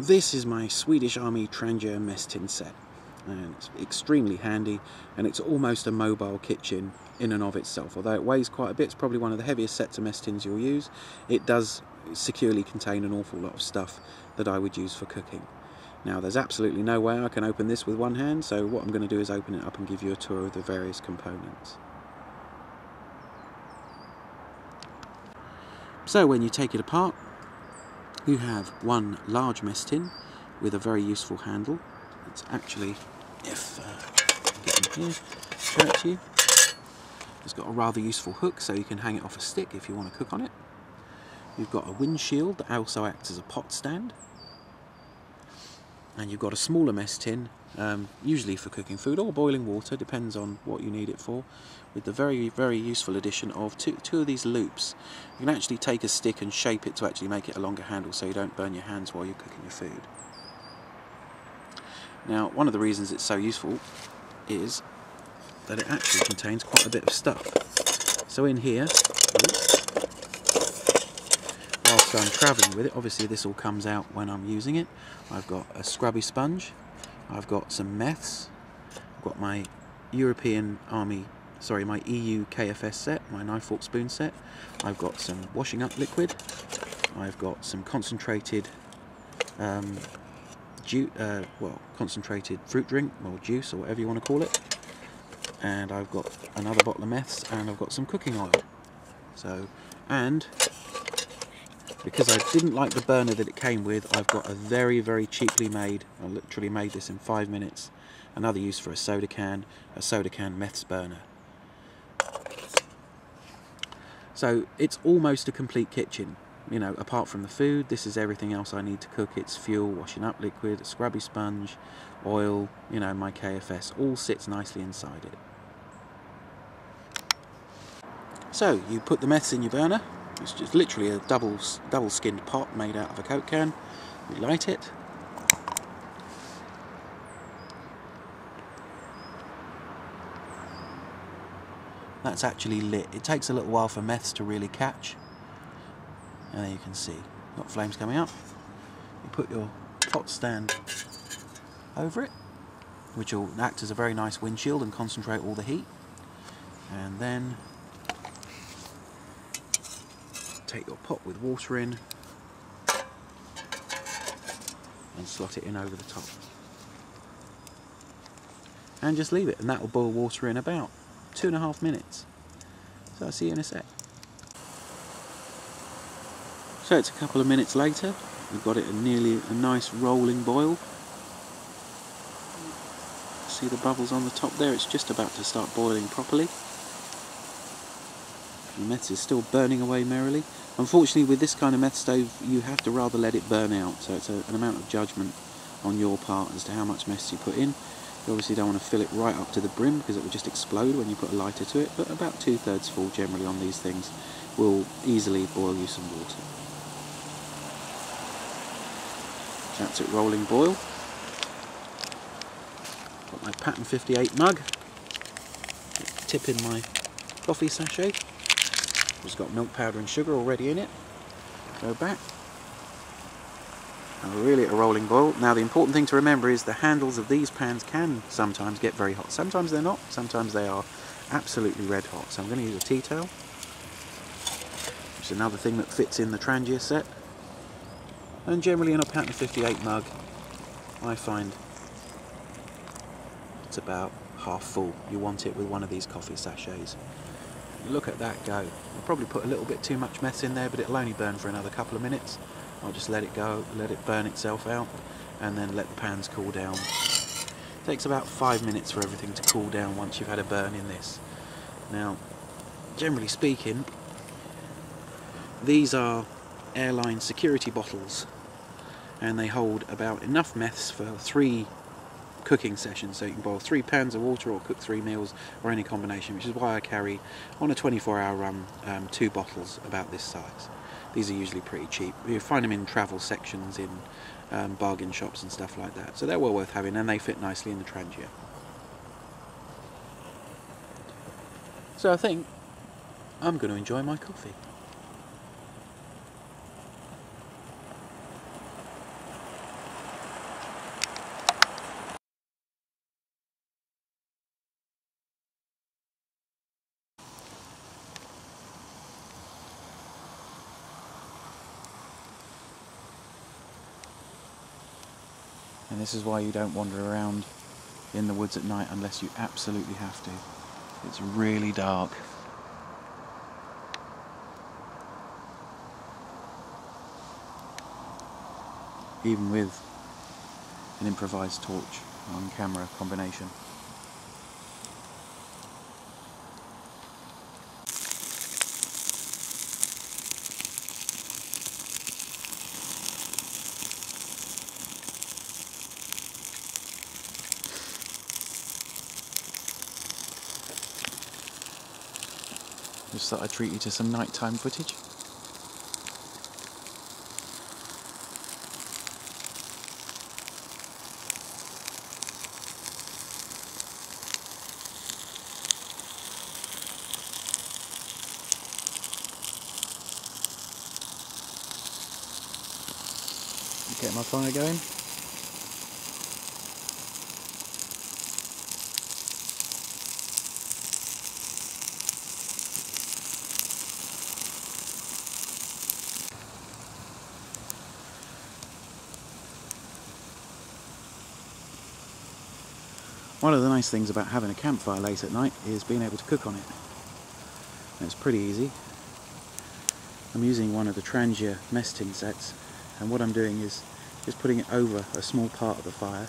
This is my Swedish Army Trangia mess tin set, and it's extremely handy, and it's almost a mobile kitchen in and of itself. Although it weighs quite a bit, it's probably one of the heaviest sets of mess tins you'll use. It does securely contain an awful lot of stuff that I would use for cooking. Now there's absolutely no way I can open this with one hand, so what I'm going to do is open it up and give you a tour of the various components. So when you take it apart, you have one large mess tin with a very useful handle. It's actually, if I can get in here, show it to you. It's got a rather useful hook so you can hang it off a stick if you want to cook on it. You've got a windshield that also acts as a pot stand. And you've got a smaller mess tin, usually for cooking food or boiling water, depends on what you need it for, with the very, very useful addition of two of these loops. You can actually take a stick and shape it to actually make it a longer handle so you don't burn your hands while you're cooking your food. Now, one of the reasons it's so useful is that it actually contains quite a bit of stuff. So in here, whilst I'm travelling with it, obviously this all comes out when I'm using it. I've got a scrubby sponge, I've got some meths, I've got my EU KFS set, my knife, fork, spoon set. I've got some washing up liquid, I've got some concentrated concentrated fruit drink or juice or whatever you want to call it, and I've got another bottle of meths, and I've got some cooking oil. And because I didn't like the burner that it came with, I've got a very, very cheaply made, I literally made this in 5 minutes, another use for a soda can meths burner. So it's almost a complete kitchen, you know, apart from the food. This is everything else I need to cook. It's fuel, washing up liquid, a scrubby sponge, oil, you know, my KFS, all sits nicely inside it. So you put the meths in your burner. It's just literally a double skinned pot made out of a Coke can. You light it. That's actually lit. It takes a little while for meths to really catch. And there you can see, got flames coming up. You put your pot stand over it, which will act as a very nice windshield and concentrate all the heat. And then take your pot with water in and slot it in over the top. And just leave it, and that will boil water in about 2.5 minutes. So I'll see you in a sec. So it's a couple of minutes later. We've got it at nearly a nice rolling boil. See the bubbles on the top there? It's just about to start boiling properly. The meths is still burning away merrily. Unfortunately, with this kind of meth stove, you have to rather let it burn out, so it's an amount of judgment on your part as to how much meths you put in. You obviously don't want to fill it right up to the brim because it will just explode when you put a lighter to it, but about 2/3 full generally on these things will easily boil you some water. That's it, rolling boil. Got my pattern 58 mug, tip in my coffee sachet. It's got milk powder and sugar already in it. Go back. And we're really at a rolling boil. Now the important thing to remember is the handles of these pans can sometimes get very hot. Sometimes they're not, sometimes they are absolutely red hot. So I'm going to use a tea towel, which is another thing that fits in the Trangia set. And generally in a pattern 58 mug, I find it's about half full. You want it with one of these coffee sachets. Look at that go. I'll probably put a little bit too much meths in there, but it'll only burn for another couple of minutes. I'll just let it go, let it burn itself out, and then let the pans cool down. It takes about 5 minutes for everything to cool down once you've had a burn in this. Now, generally speaking, these are airline security bottles, and they hold about enough meths for 3 cooking sessions, so you can boil 3 pans of water or cook 3 meals or any combination, which is why I carry on a 24-hour run 2 bottles about this size. These are usually pretty cheap. You find them in travel sections in bargain shops and stuff like that, so they're well worth having, and they fit nicely in the Trangia. So I think I'm going to enjoy my coffee. And this is why you don't wander around in the woods at night unless you absolutely have to. It's really dark. Even with an improvised torch on camera combination. Just thought I'd treat you to some nighttime footage. Get my fire going. One of the nice things about having a campfire late at night is being able to cook on it. And it's pretty easy. I'm using one of the Trangia mess tin sets, and what I'm doing is just putting it over a small part of the fire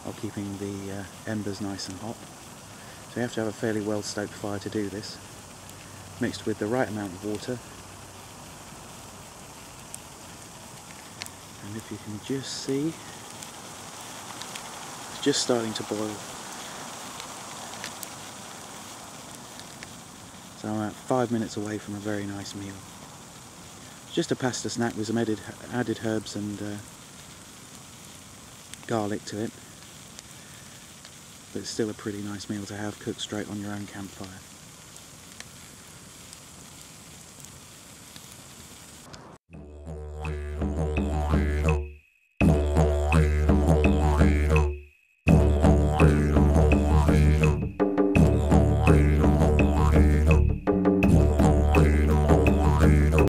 while keeping the embers nice and hot. So you have to have a fairly well stoked fire to do this, mixed with the right amount of water. And if you can just see, it's just starting to boil. So I'm about 5 minutes away from a very nice meal. It's just a pasta snack with some added herbs and garlic to it. But it's still a pretty nice meal to have, cooked straight on your own campfire.